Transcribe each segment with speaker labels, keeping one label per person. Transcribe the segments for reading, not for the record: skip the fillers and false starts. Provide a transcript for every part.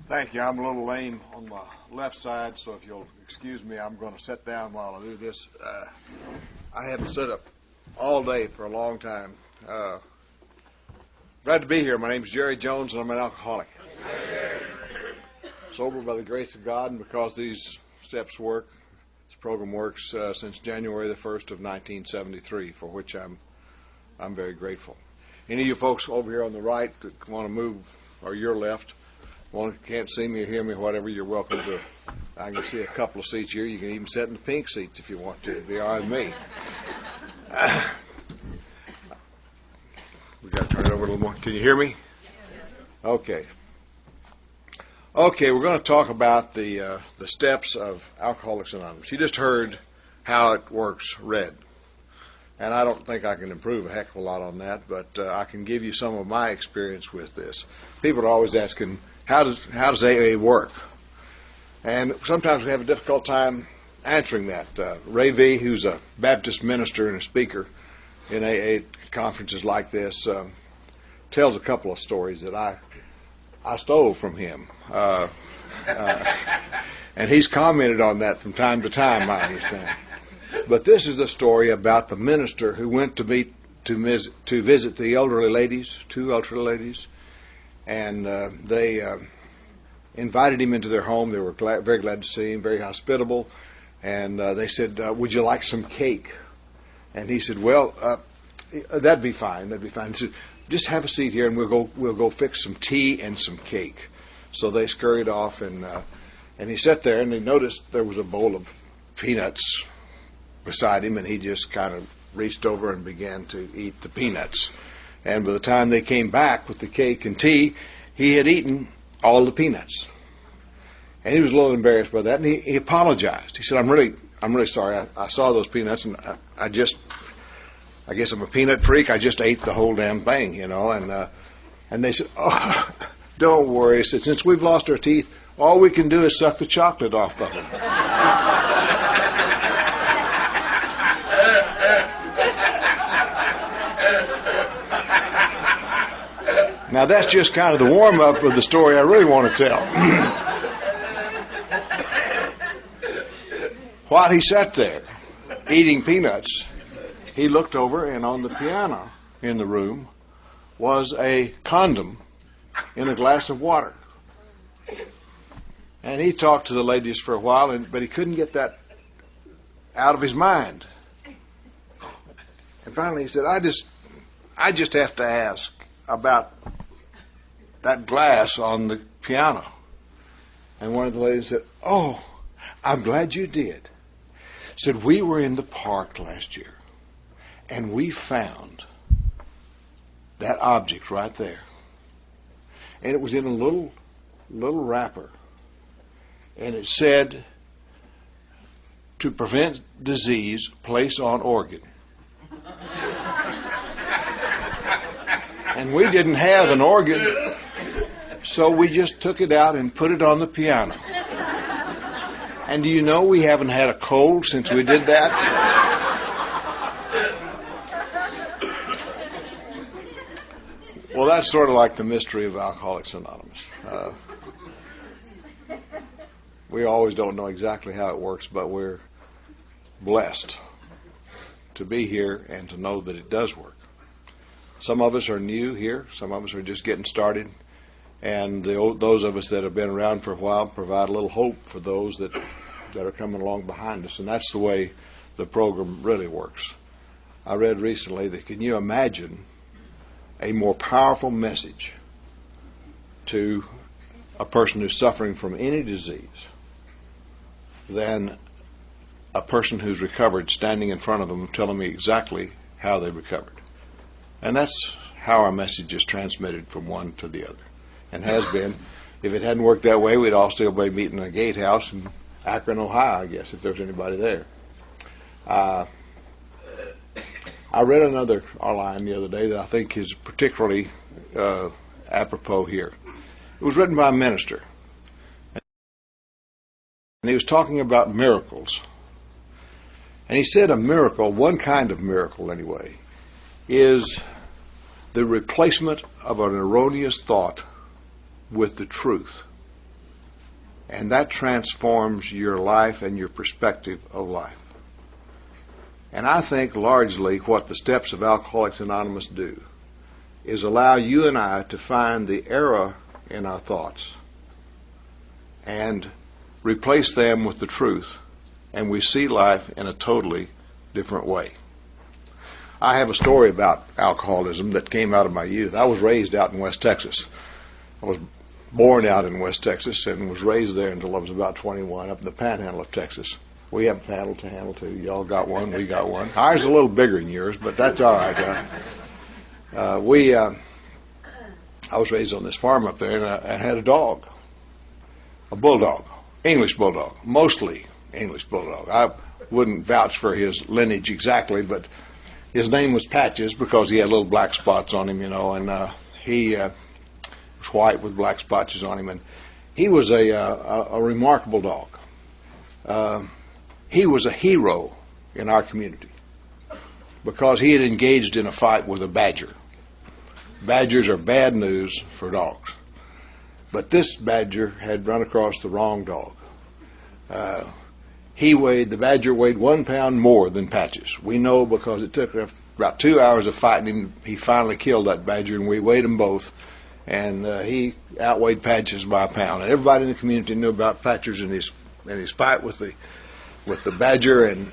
Speaker 1: Thank you. I'm a little lame on my left side, so if you'll excuse me, I'm going to sit down while I do this. I haven't stood up all day for a long time. Glad to be here. My name's Jerry Jones, and I'm an alcoholic. Sober by the grace of God, and because these steps work, this program works since January the 1st of 1973, for which I'm very grateful. Any of you folks over here on the right that want to move, or your left, can't see me or hear me, whatever, you're welcome to. I can see a couple of seats here. You can even sit in the pink seats if you want to. It'd be all right with me. We got to turn it over a little more. Can you hear me? Okay. Okay, we're going to talk about the steps of Alcoholics Anonymous. You just heard how it works read. And I don't think I can improve a heck of a lot on that, but I can give you some of my experience with this. People are always asking, how does AA work? And sometimes we have a difficult time answering that. Ray V., who's a Baptist minister and a speaker in AA conferences like this, tells a couple of stories that I stole from him. And he's commented on that from time to time, I understand. But this is the story about the minister who went to visit the elderly ladies, two elderly ladies, and they invited him into their home. They were very glad to see him, very hospitable, and they said, "Would you like some cake?" And he said, "Well, that'd be fine. That'd be fine." He said, "Just have a seat here, and we'll go fix some tea and some cake." So they scurried off, and he sat there, and he noticed there was a bowl of peanuts beside him, and he just kind of reached over and began to eat the peanuts. And by the time they came back with the cake and tea, he had eaten all the peanuts. And he was a little embarrassed by that, and he apologized. He said, I'm really sorry. I saw those peanuts, and I guess I'm a peanut freak. I just ate the whole damn thing, you know. And they said, "Oh, don't worry." He said, "Since we've lost our teeth, all we can do is suck the chocolate off of them." Now, that's just kind of the warm-up of the story I really want to tell. While he sat there eating peanuts, he looked over, and on the piano in the room was a condom in a glass of water. And he talked to the ladies for a while, but he couldn't get that out of his mind. And finally he said, I just have to ask about that glass on the piano. And one of the ladies said, "Oh, I'm glad you did." Said, "We were in the park last year, and we found that object right there. And it was in a little wrapper. And it said, 'To prevent disease, place on organ.' And we didn't have an organ, so we just took it out and put it on the piano. And do you know we haven't had a cold since we did that?" Well, that's sort of like the mystery of Alcoholics Anonymous. We always don't know exactly how it works, but we're blessed to be here and to know that it does work. Some of us are new here. Some of us are just getting started. And those of us that have been around for a while provide a little hope for those that are coming along behind us. And that's the way the program really works. I read recently that, can you imagine a more powerful message to a person who's suffering from any disease than a person who's recovered standing in front of them telling me exactly how they recovered? And that's how our message is transmitted from one to the other, and has been. If it hadn't worked that way, we'd all still be meeting in a gatehouse in Akron, Ohio, I guess, if there's anybody there. I read another line the other day that I think is particularly apropos here. It was written by a minister, and he was talking about miracles. And he said a miracle, one kind of miracle anyway, is the replacement of an erroneous thought with the truth. And that transforms your life and your perspective of life. And I think largely what the steps of Alcoholics Anonymous do is allow you and I to find the error in our thoughts and replace them with the truth, and we see life in a totally different way. I have a story about alcoholism that came out of my youth. I was raised out in West Texas. I was born out in West Texas and was raised there until I was about 21 up in the panhandle of Texas. We have a paddle to handle too. Y'all got one, we got one. Ours is a little bigger than yours, but that's all right. I was raised on this farm up there, and I had a dog, a bulldog, English bulldog, mostly English bulldog. I wouldn't vouch for his lineage exactly, but his name was Patches because he had little black spots on him, and he was white with black spots on him, and he was a remarkable dog. He was a hero in our community because he had engaged in a fight with a badger. Badgers are bad news for dogs. But this badger had run across the wrong dog. The badger weighed 1 pound more than Patches. We know because it took about 2 hours of fighting him. He finally killed that badger, and we weighed them both. And he outweighed Patches by 1 pound. And everybody in the community knew about Patches and his fight with the badger, and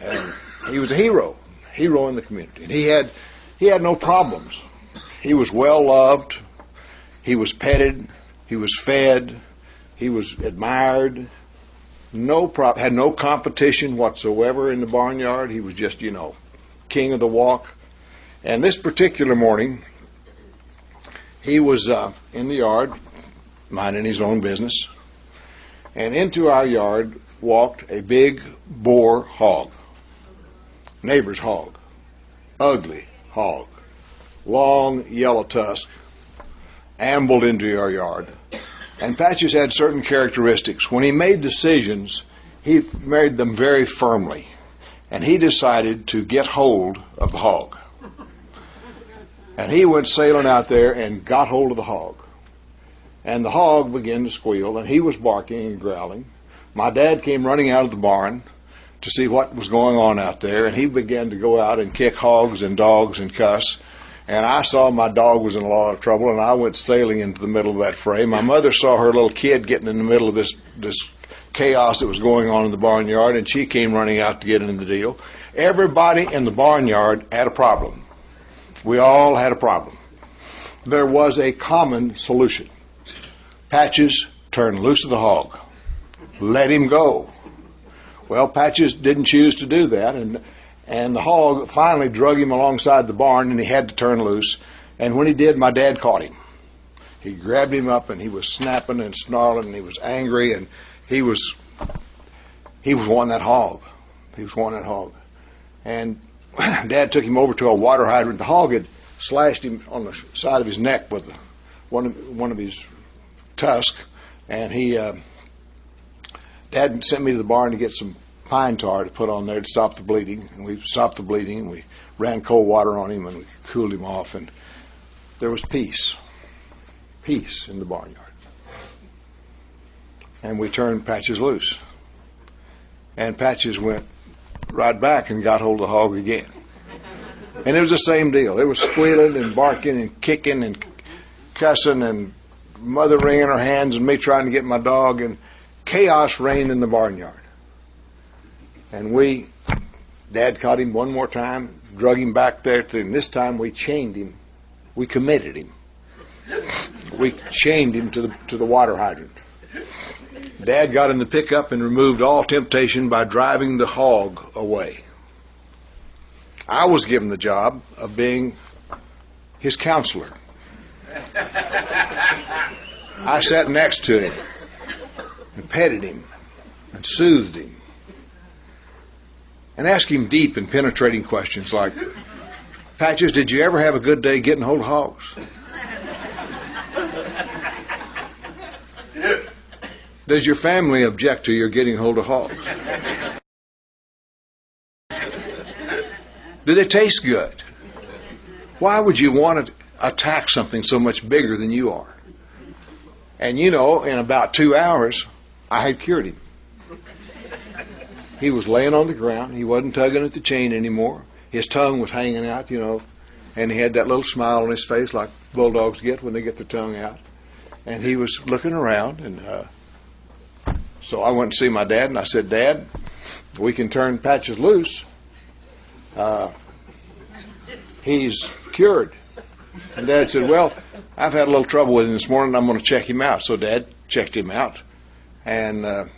Speaker 1: he was a hero in the community. And he had no problems. He was well loved. He was petted. He was fed. He was admired. Had no competition whatsoever in the barnyard. He was just, king of the walk. And this particular morning, he was in the yard, minding his own business, and into our yard walked a big boar hog, neighbor's hog, ugly hog, long yellow tusk, ambled into our yard. And Patches had certain characteristics. When he made decisions, he made them very firmly. And he decided to get hold of the hog. And he went sailing out there and got hold of the hog. And the hog began to squeal, and he was barking and growling. My dad came running out of the barn to see what was going on out there, and he began to go out and kick hogs and dogs and cuss. And I saw my dog was in a lot of trouble, and I went sailing into the middle of that fray. My mother saw her little kid getting in the middle of this chaos that was going on in the barnyard, and she came running out to get in the deal. Everybody in the barnyard had a problem. We all had a problem. There was a common solution. Patches turned loose of the hog. Let him go. Well, Patches didn't choose to do that, and the hog finally drug him alongside the barn, and he had to turn loose. And when he did, my dad caught him. He grabbed him up, and he was snapping and snarling, and he was angry, and he was wanting that hog. He was wanting that hog. And Dad took him over to a water hydrant. The hog had slashed him on the side of his neck with one of his tusks, and Dad sent me to the barn to get some pine tar to put on there to stop the bleeding. And we stopped the bleeding, and we ran cold water on him, and we cooled him off, and there was peace in the barnyard. And we turned Patches loose. And Patches went right back and got hold of the hog again. And it was the same deal. It was squealing and barking and kicking and cussing, and mother wringing her hands and me trying to get my dog, and chaos reigned in the barnyard. And Dad caught him one more time, drug him back there, and this time we chained him. We committed him. We chained him to the water hydrant. Dad got in the pickup and removed all temptation by driving the hog away. I was given the job of being his counselor. I sat next to him and petted him and soothed him and asked him deep and penetrating questions like, Patches, did you ever have a good day getting hold of hogs? Does your family object to your getting hold of hogs? Do they taste good? Why would you want to attack something so much bigger than you are? And in about 2 hours, I had cured him. He was laying on the ground. He wasn't tugging at the chain anymore. His tongue was hanging out, and he had that little smile on his face like bulldogs get when they get their tongue out. And he was looking around, and so I went to see my dad, and I said, "Dad, we can turn Patches loose. He's cured." And Dad said, "Well, I've had a little trouble with him this morning. I'm going to check him out." So Dad checked him out, and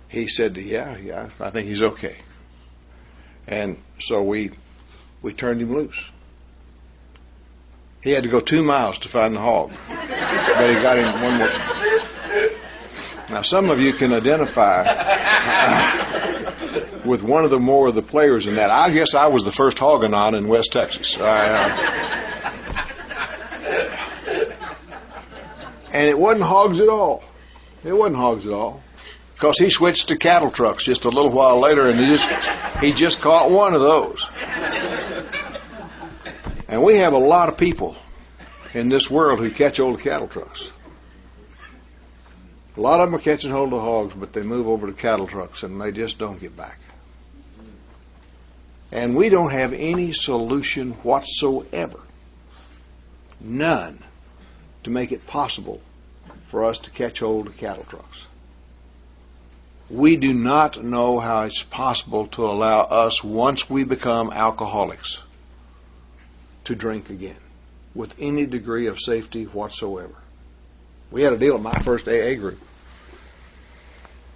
Speaker 1: he said, yeah, I think he's okay. And so we turned him loose. He had to go 2 miles to find the hog, but he got him one more. Now, some of you can identify with one of the more of the players in that. I guess I was the first hoganon in West Texas. And it wasn't hogs at all. It wasn't hogs at all. Because he switched to cattle trucks just a little while later, and he just caught one of those. And we have a lot of people in this world who catch hold of cattle trucks. A lot of them are catching hold of hogs, but they move over to cattle trucks, and they just don't get back. And we don't have any solution whatsoever, none, to make it possible for us to catch hold of cattle trucks. We do not know how it's possible to allow us, once we become alcoholics, to drink again with any degree of safety whatsoever. We had a deal at my first AA group.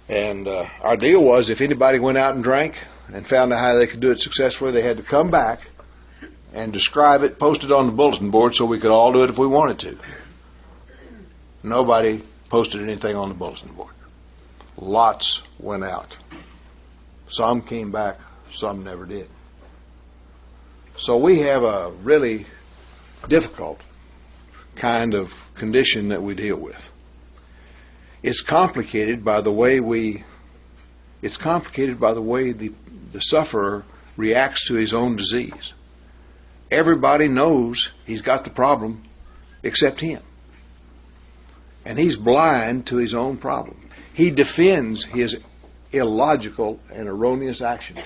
Speaker 1: And our deal was if anybody went out and drank and found out how they could do it successfully, they had to come back and describe it, post it on the bulletin board so we could all do it if we wanted to. Nobody posted anything on the bulletin board. Lots went out. Some came back, some never did. So we have a really difficult kind of condition that we deal with. It's complicated by the way the sufferer reacts to his own disease. Everybody knows he's got the problem except him. And he's blind to his own problem. He defends his illogical and erroneous actions.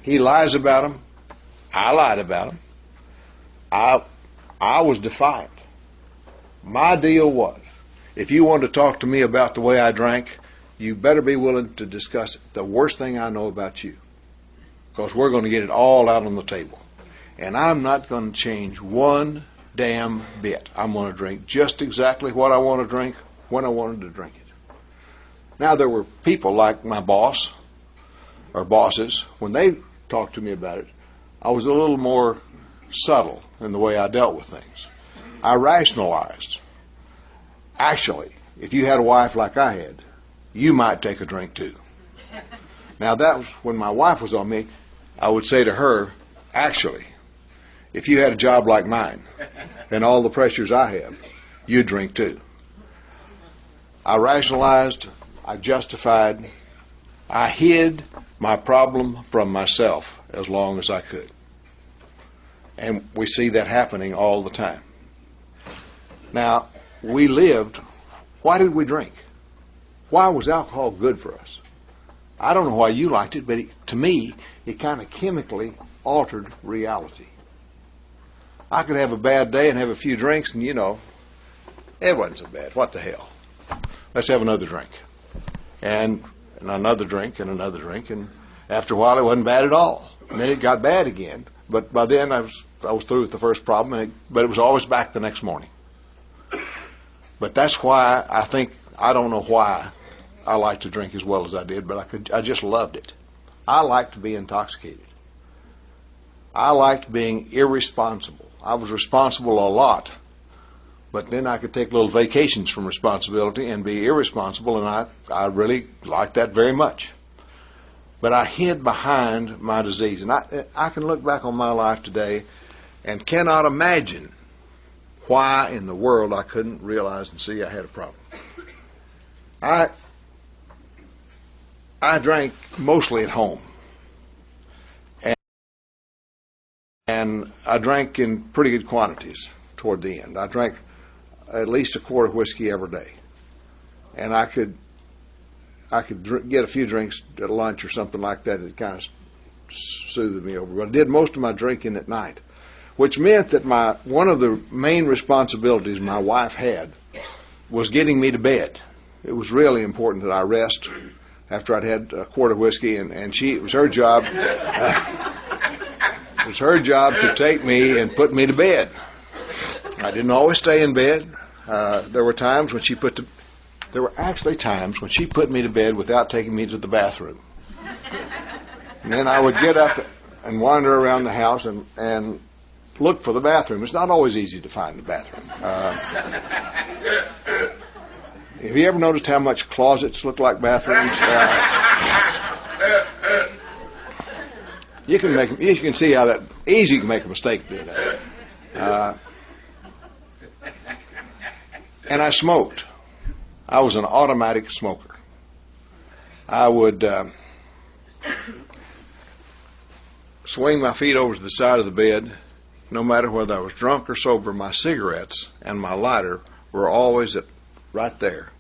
Speaker 1: He lies about them. I lied about them. I was defiant. My deal was, if you want to talk to me about the way I drank, you better be willing to discuss the worst thing I know about you, because we're going to get it all out on the table. And I'm not going to change one damn bit. I'm going to drink just exactly what I want to drink when I wanted to drink it. Now, there were people like my boss or bosses, when they talked to me about it, I was a little more subtle in the way I dealt with things. I rationalized. Actually, if you had a wife like I had, you might take a drink too. Now, that was when my wife was on me, I would say to her, actually, if you had a job like mine and all the pressures I have, you'd drink too. I rationalized, I justified, I hid my problem from myself as long as I could. And we see that happening all the time. Now, we lived, why did we drink? Why was alcohol good for us? I don't know why you liked it, but to me, it kind of chemically altered reality. I could have a bad day and have a few drinks, and it wasn't so bad. What the hell? Let's have another drink. And another drink and another drink, and after a while it wasn't bad at all. And then it got bad again. But by then I was through with the first problem, but it was always back the next morning. But that's why I don't know why I liked to drink as well as I did, but I just loved it. I liked to be intoxicated. I liked being irresponsible. I was responsible a lot, but then I could take little vacations from responsibility and be irresponsible, and I really liked that very much. But I hid behind my disease, and I can look back on my life today and cannot imagine why in the world I couldn't realize and see I had a problem. I drank mostly at home. And I drank in pretty good quantities toward the end. I drank at least a quart of whiskey every day. and I could get a few drinks at lunch or something like that. It kind of soothed me over. But I did most of my drinking at night, which meant that one of the main responsibilities my wife had was getting me to bed. It was really important that I rest after I'd had a quart of whiskey, and it was her job. It was her job to take me and put me to bed. I didn't always stay in bed. There were actually times when she put me to bed without taking me to the bathroom. And then I would get up and wander around the house and look for the bathroom. It's not always easy to find the bathroom. Have you ever noticed how much closets look like bathrooms? You can see how that easy to make a mistake doing that. And I smoked. I was an automatic smoker. I would swing my feet over to the side of the bed. No matter whether I was drunk or sober, my cigarettes and my lighter were always right there.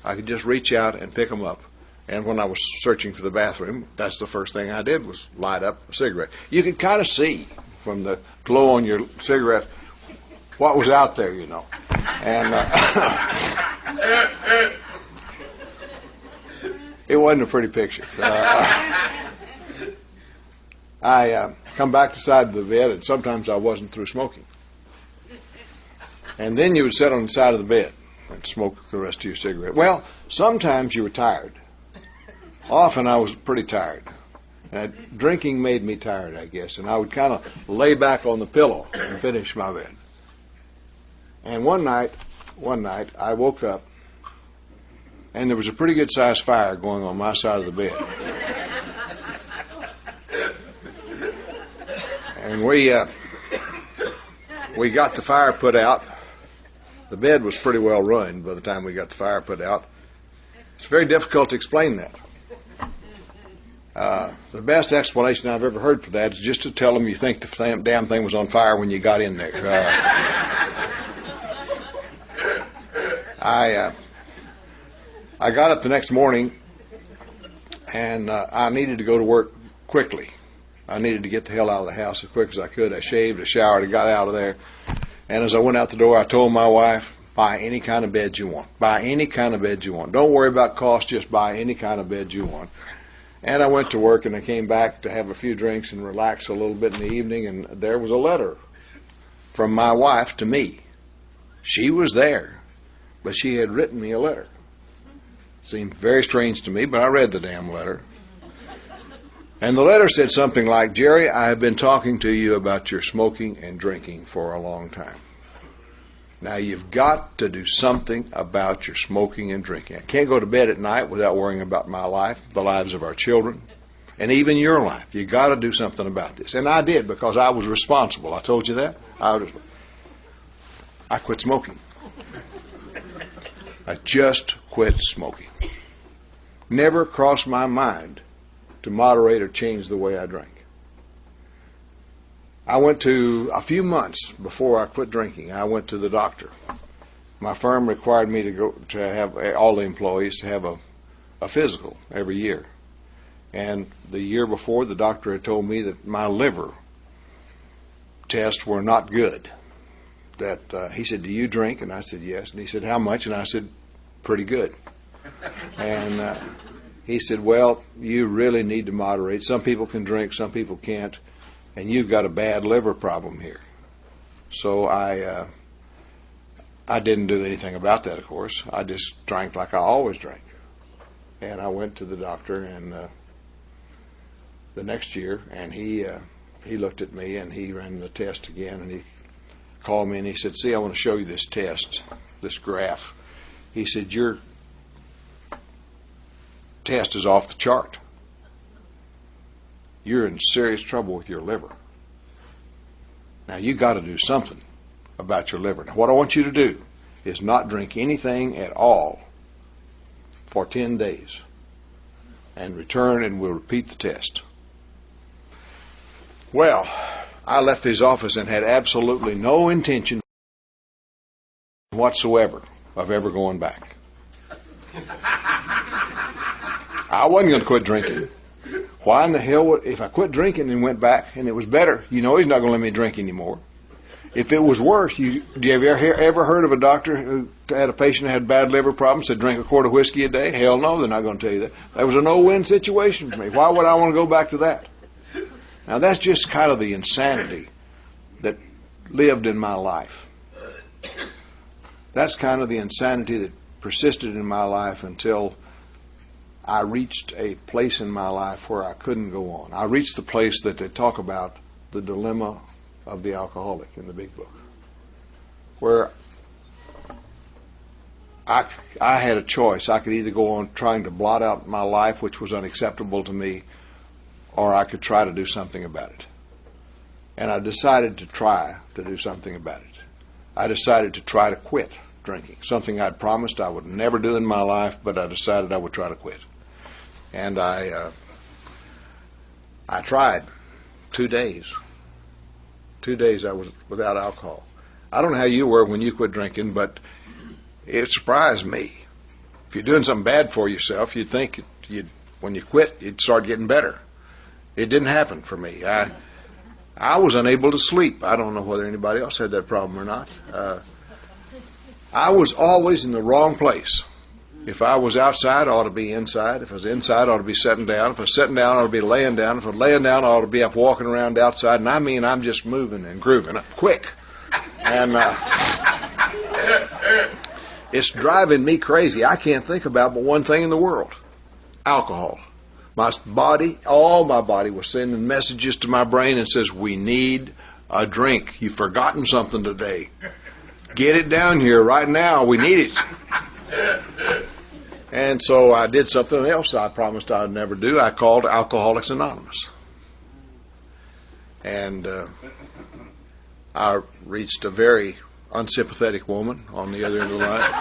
Speaker 1: I could just reach out and pick them up. And when I was searching for the bathroom, that's the first thing I did was light up a cigarette. You could kind of see from the glow on your cigarette what was out there, you know. And it wasn't a pretty picture. I come back to the side of the bed, and sometimes I wasn't through smoking. And then you would sit on the side of the bed and smoke the rest of your cigarette. Well, sometimes you were tired. Often I was pretty tired. Drinking made me tired, I guess, and I would kind of lay back on the pillow and finish my bed. And one night I woke up, and there was a pretty good sized fire going on my side of the bed. And we got the fire put out. The bed was pretty well ruined by the time we got the fire put out. It's very difficult to explain that. The best explanation I've ever heard for that is just to tell them you think the damn thing was on fire when you got in there. I got up the next morning, and I needed to go to work quickly. I needed to get the hell out of the house as quick as I could. I shaved, I showered, I got out of there. And as I went out the door, I told my wife, buy any kind of bed you want. Buy any kind of bed you want. Don't worry about cost, just buy any kind of bed you want. And I went to work, and I came back to have a few drinks and relax a little bit in the evening, and there was a letter from my wife to me. She was there, but she had written me a letter. Seemed very strange to me, but I read the damn letter. And the letter said something like, Jerry, I have been talking to you about your smoking and drinking for a long time. Now you've got to do something about your smoking and drinking. I can't go to bed at night without worrying about my life, the lives of our children, and even your life. You've got to do something about this. And I did, because I was responsible. I told you that. I quit smoking. I just quit smoking. Never crossed my mind to moderate or change the way I drank. I went to, a few months before I quit drinking, I went to the doctor. My firm required me to have all the employees to have a physical every year. And the year before, the doctor had told me that my liver tests were not good. That he said, do you drink? And I said, yes. And he said, how much? And I said, pretty good. And he said, well, you really need to moderate. Some people can drink, some people can't. And you've got a bad liver problem here. So I didn't do anything about that, of course. I just drank like I always drank. And I went to the doctor, and the next year, and he looked at me, and he ran the test again, and he called me, and he said, see, I want to show you this test, this graph. He said, your test is off the chart. You're in serious trouble with your liver. Now, you got to do something about your liver. Now, what I want you to do is not drink anything at all for 10 days and return, and we'll repeat the test. Well, I left his office and had absolutely no intention whatsoever of ever going back. I wasn't going to quit drinking. Why in the hell would, if I quit drinking and went back and it was better, he's not going to let me drink anymore. If it was worse, do you ever heard of a doctor who had a patient who had bad liver problems, said drink a quart of whiskey a day? Hell no, they're not going to tell you that. That was a no-win situation for me. Why would I want to go back to that? Now that's just kind of the insanity that lived in my life. That's kind of the insanity that persisted in my life until I reached a place in my life where I couldn't go on. I reached the place that they talk about, the dilemma of the alcoholic in the big book, where I had a choice. I could either go on trying to blot out my life, which was unacceptable to me, or I could try to do something about it. And I decided to try to do something about it. I decided to try to quit drinking, something I'd promised I would never do in my life, but I decided I would try to quit. And I tried 2 days. 2 days I was without alcohol. I don't know how you were when you quit drinking, but it surprised me. If you're doing something bad for yourself, you'd think when you quit, you'd start getting better. It didn't happen for me. I was unable to sleep. I don't know whether anybody else had that problem or not. I was always in the wrong place. If I was outside, I ought to be inside. If I was inside, I ought to be sitting down. If I was sitting down, I ought to be laying down. If I was laying down, I ought to be up walking around outside. And I mean, I'm just moving and grooving quick. And it's driving me crazy. I can't think about but one thing in the world: alcohol. My body, all my body was sending messages to my brain and says, we need a drink. You've forgotten something today. Get it down here right now. We need it. And so I did something else I promised I would never do. I called Alcoholics Anonymous. And I reached a very unsympathetic woman on the other end of the line.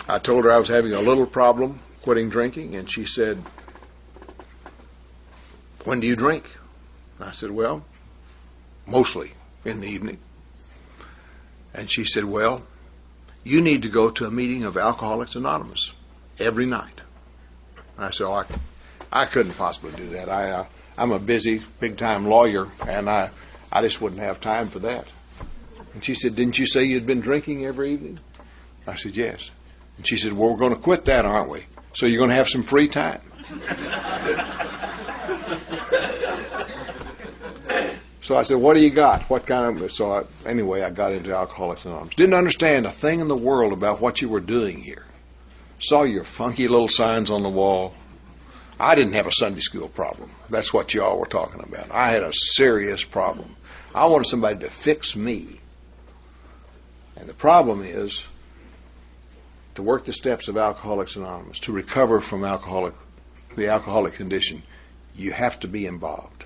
Speaker 1: I told her I was having a little problem quitting drinking, and she said, when do you drink? And I said, well, mostly in the evening. And she said, well, you need to go to a meeting of Alcoholics Anonymous every night. And I said, oh, I couldn't possibly do that. I'm a busy, big-time lawyer, and I just wouldn't have time for that. And she said, didn't you say you'd been drinking every evening? I said, yes. And she said, well, we're going to quit that, aren't we? So you're going to have some free time. So I said, what do you got? What kind of... So anyway, I got into Alcoholics Anonymous. Didn't understand a thing in the world about what you were doing here. Saw your funky little signs on the wall. I didn't have a Sunday school problem. That's what y'all were talking about. I had a serious problem. I wanted somebody to fix me. And the problem is, to work the steps of Alcoholics Anonymous, to recover from the alcoholic condition, you have to be involved.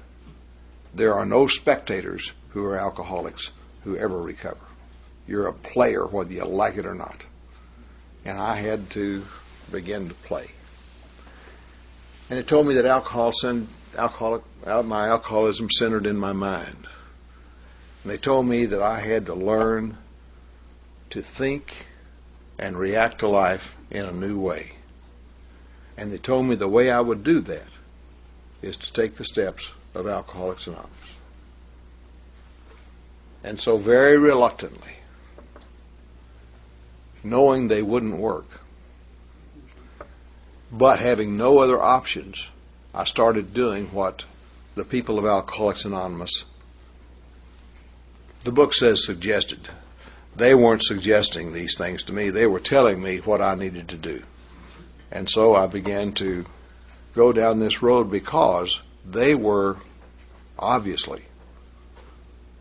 Speaker 1: There are no spectators who are alcoholics who ever recover. You're a player whether you like it or not. And I had to begin to play. And it told me that my alcoholism centered in my mind. And they told me that I had to learn to think and react to life in a new way. And they told me the way I would do that is to take the steps of Alcoholics Anonymous. And so very reluctantly, knowing they wouldn't work, but having no other options, I started doing what the people of Alcoholics Anonymous, the book says suggested. They weren't suggesting these things to me. They were telling me what I needed to do. And so I began to go down this road because they were obviously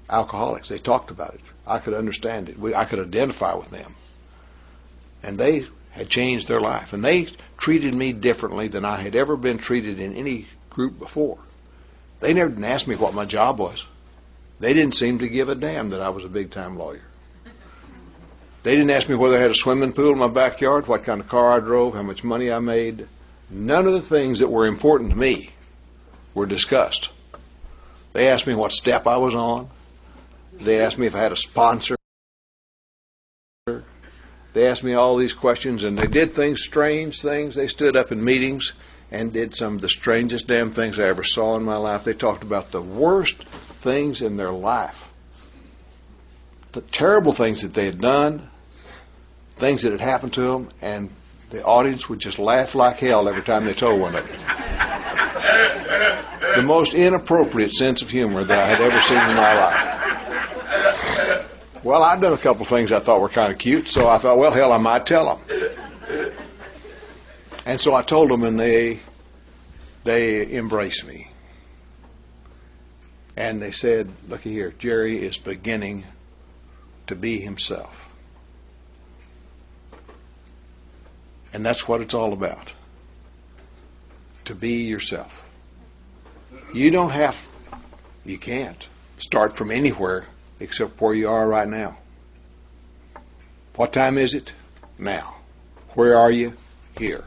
Speaker 1: alcoholics. They talked about it. I could understand it. I could identify with them. And they had changed their life. And they treated me differently than I had ever been treated in any group before. They never didn't ask me what my job was. They didn't seem to give a damn that I was a big-time lawyer. They didn't ask me whether I had a swimming pool in my backyard, what kind of car I drove, how much money I made. None of the things that were important to me were discussed. They asked me what step I was on. They asked me if I had a sponsor. They asked me all these questions, and they did things, strange things. They stood up in meetings and did some of the strangest damn things I ever saw in my life. They talked about the worst things in their life, the terrible things that they had done, things that had happened to them, and the audience would just laugh like hell every time they told one of it. The most inappropriate sense of humor that I had ever seen in my life. Well, I'd done a couple of things I thought were kind of cute, so I thought, well, hell, I might tell them. And so I told them, and they embraced me. And they said, looky here, Jerry is beginning to be himself. And that's what it's all about. To be yourself. You can't start from anywhere except where you are right now. What time is it? Now. Where are you? Here.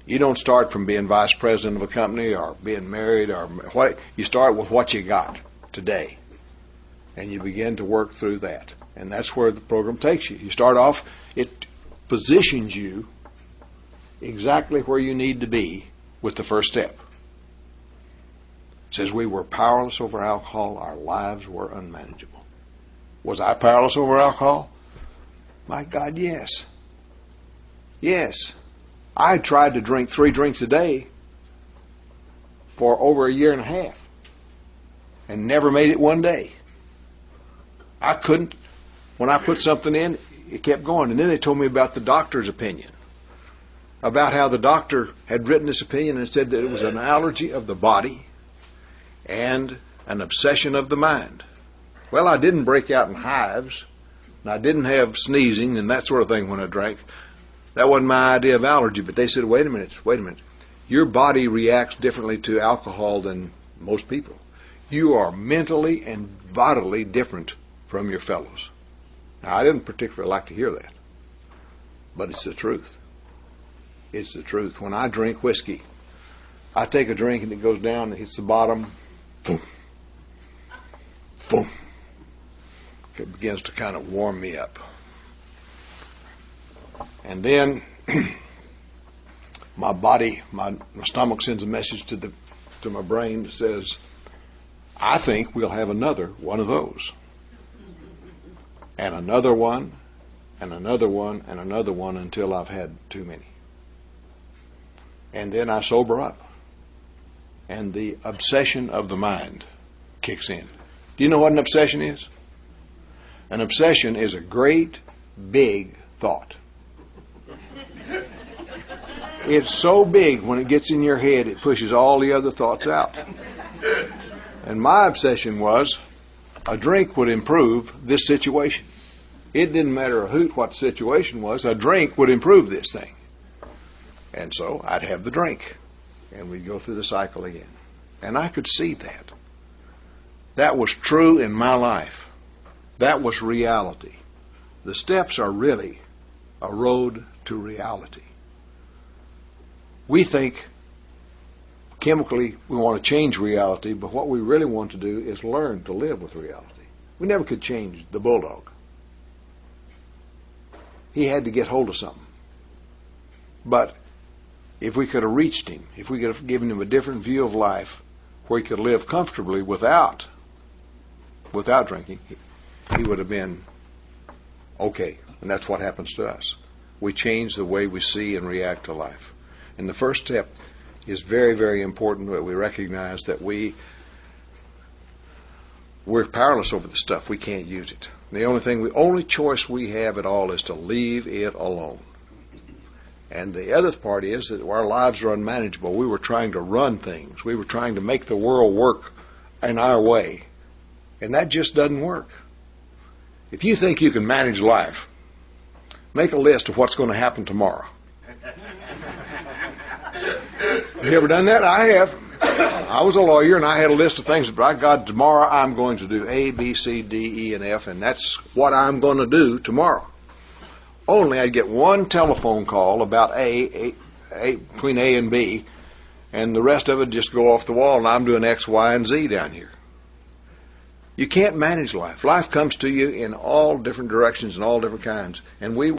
Speaker 1: You don't start from being vice president of a company or being married or what. You start with what you got today. And you begin to work through that. And that's where the program takes you. You start off, it positions you exactly where you need to be with the first step. It says we were powerless over alcohol, our lives were unmanageable. Was I powerless over alcohol? My God, yes. Yes. I tried to drink 3 drinks a day for over a year and a half and never made it one day. I couldn't. When I put something in, it kept going. And then they told me about the doctor's opinion, about how the doctor had written this opinion and said that it was an allergy of the body and an obsession of the mind. Well, I didn't break out in hives, and I didn't have sneezing and that sort of thing when I drank. That wasn't my idea of allergy, but they said, wait a minute. Your body reacts differently to alcohol than most people. You are mentally and vitally different from your fellows. Now, I didn't particularly like to hear that, but it's the truth. It's the truth. When I drink whiskey, I take a drink and it goes down and hits the bottom. Boom. Boom. It begins to kind of warm me up. And then my body, my stomach sends a message to my brain that says, I think we'll have another one of those. And another one, and another one, and another one until I've had too many. And then I sober up. And the obsession of the mind kicks in. Do you know what an obsession is? An obsession is a great, big thought. It's so big when it gets in your head, it pushes all the other thoughts out. And my obsession was a drink would improve this situation. It didn't matter a hoot what the situation was. A drink would improve this thing. And so I'd have the drink. And we'd go through the cycle again. And I could see that. That was true in my life. That was reality. The steps are really a road to reality. We think chemically we want to change reality, but what we really want to do is learn to live with reality. We never could change the bulldog. He had to get hold of something. But if we could have reached him, if we could have given him a different view of life where he could live comfortably without drinking, he would have been okay. And that's what happens to us. We change the way we see and react to life. And the first step is very, very important that we recognize that we're powerless over the stuff. We can't use it. The only choice we have at all is to leave it alone. And the other part is that our lives are unmanageable. We were trying to run things. We were trying to make the world work in our way. And that just doesn't work. If you think you can manage life, make a list of what's going to happen tomorrow. Have you ever done that? I have. I was a lawyer and I had a list of things, but by God, tomorrow I'm going to do A, B, C, D, E, and F, and that's what I'm going to do tomorrow. Only I'd get one telephone call about A, between A and B, and the rest of it just go off the wall, and I'm doing X, Y, and Z down here. You can't manage life. Life comes to you in all different directions and all different kinds, and we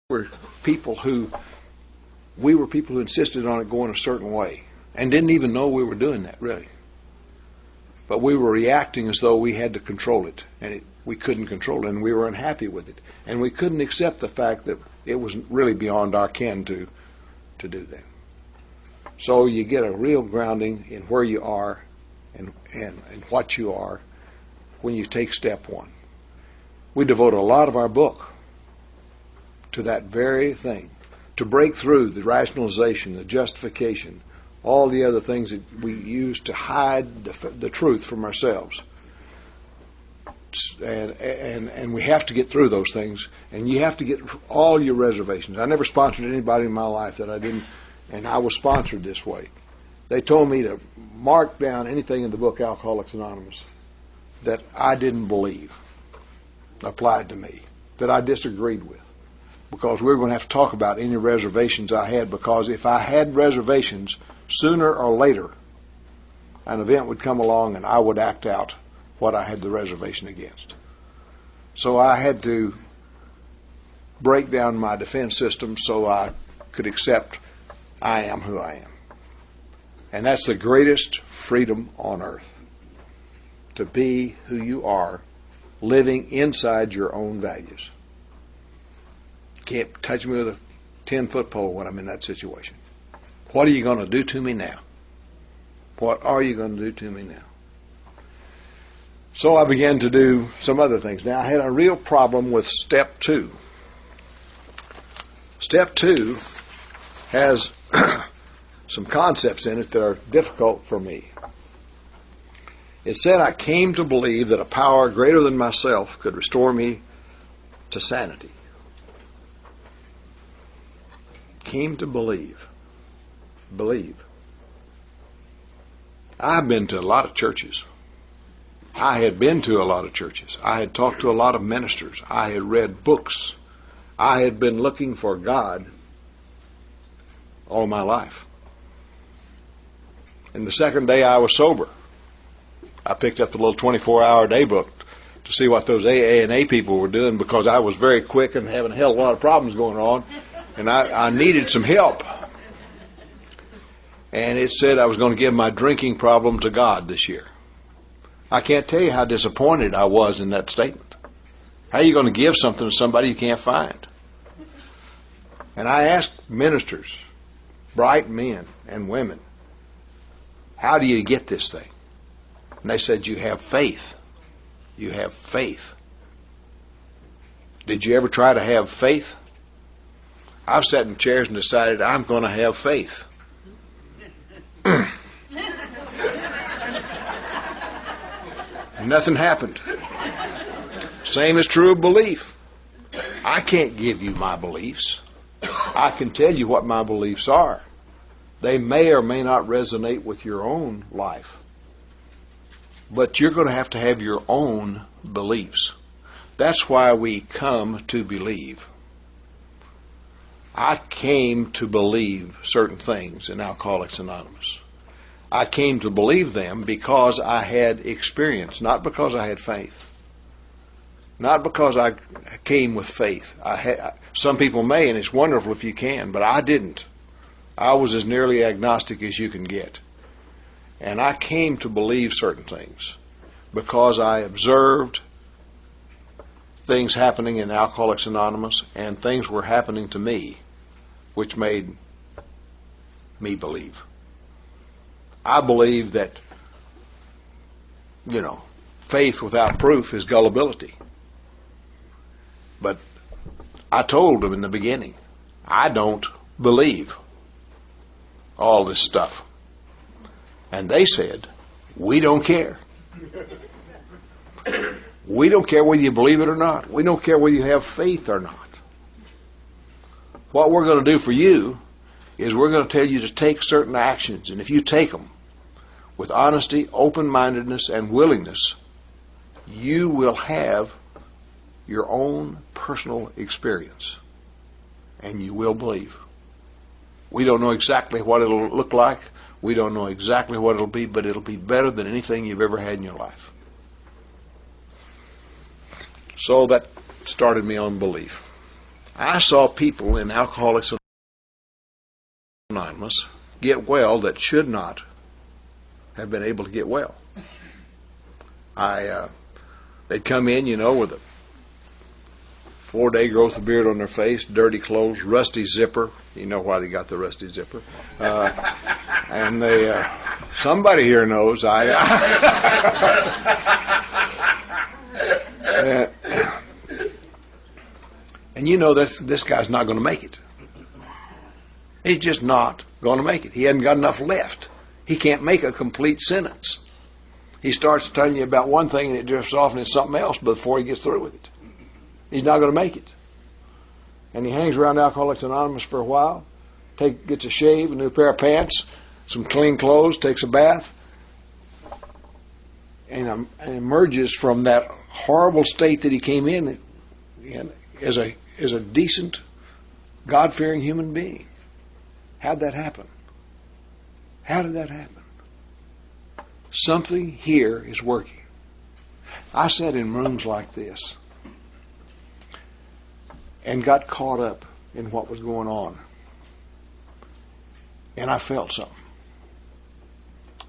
Speaker 1: were we were people who insisted on it going a certain way and didn't even know we were doing that, really. But we were reacting as though we had to control it, and we couldn't control it, and we were unhappy with it. And we couldn't accept the fact that it was really beyond our ken to do that. So you get a real grounding in where you are and what you are when you take step one. We devote a lot of our book to that very thing, to break through the rationalization, the justification, all the other things that we use to hide the truth from ourselves. And we have to get through those things, and you have to get all your reservations. I never sponsored anybody in my life that I didn't, and I was sponsored this way. They told me to mark down anything in the book Alcoholics Anonymous that I didn't believe applied to me, that I disagreed with, because we were going to have to talk about any reservations I had, because if I had reservations, sooner or later an event would come along and I would act out what I had the reservation against. So I had to break down my defense system so I could accept I am who I am. And that's the greatest freedom on earth, to be who you are, living inside your own values. Can't touch me with a 10-foot pole when I'm in that situation. What are you going to do to me now? What are you going to do to me now? So I began to do some other things. Now, I had a real problem with step 2. Step 2 has some concepts in it that are difficult for me. It said I came to believe that a power greater than myself could restore me to sanity. Came to believe. Believe. I've been to a lot of churches. I had been to a lot of churches. I had talked to a lot of ministers. I had read books. I had been looking for God all my life. And the second day I was sober, I picked up the little 24-hour day book to see what those AA and A people were doing, because I was very quick and having a hell of a lot of problems going on, and I needed some help. And it said I was going to give my drinking problem to God this year. I can't tell you how disappointed I was in that statement. How are you going to give something to somebody you can't find? And I asked ministers, bright men and women, how do you get this thing? And they said, you have faith. You have faith. Did you ever try to have faith? I've sat in chairs and decided I'm going to have faith. Nothing happened. Same is true of belief. I can't give you my beliefs. I can tell you what my beliefs are. They may or may not resonate with your own life. But you're going to have your own beliefs. That's why we come to believe. I came to believe certain things in Alcoholics Anonymous. I came to believe them because I had experience, not because I had faith. Not because I came with faith. Some people may, and it's wonderful if you can, but I didn't. I was as nearly agnostic as you can get. And I came to believe certain things because I observed things happening in Alcoholics Anonymous, and things were happening to me which made me believe. I believe that, faith without proof is gullibility. But I told them in the beginning, I don't believe all this stuff. And they said, we don't care. We don't care whether you believe it or not. We don't care whether you have faith or not. What we're going to do for you is we're going to tell you to take certain actions. And if you take them with honesty, open-mindedness, and willingness, you will have your own personal experience. And you will believe. We don't know exactly what it'll look like. We don't know exactly what it'll be, but it'll be better than anything you've ever had in your life. So that started me on belief. I saw people in Alcoholics Anonymous get well that should not have been able to get well. They'd come in, with a 4-day growth of beard on their face, dirty clothes, rusty zipper. You know why they got the rusty zipper. And they, somebody here knows. And this guy's not going to make it. He's just not going to make it. He hasn't got enough left. He can't make a complete sentence. He starts telling you about one thing and it drifts off and it's something else before he gets through with it. He's not going to make it. And he hangs around Alcoholics Anonymous for a while, gets a shave, a new pair of pants, some clean clothes, takes a bath, and emerges from that horrible state that he came in as a decent, God-fearing human being. How'd that happen? How did that happen? Something here is working. I sat in rooms like this and got caught up in what was going on. And I felt something.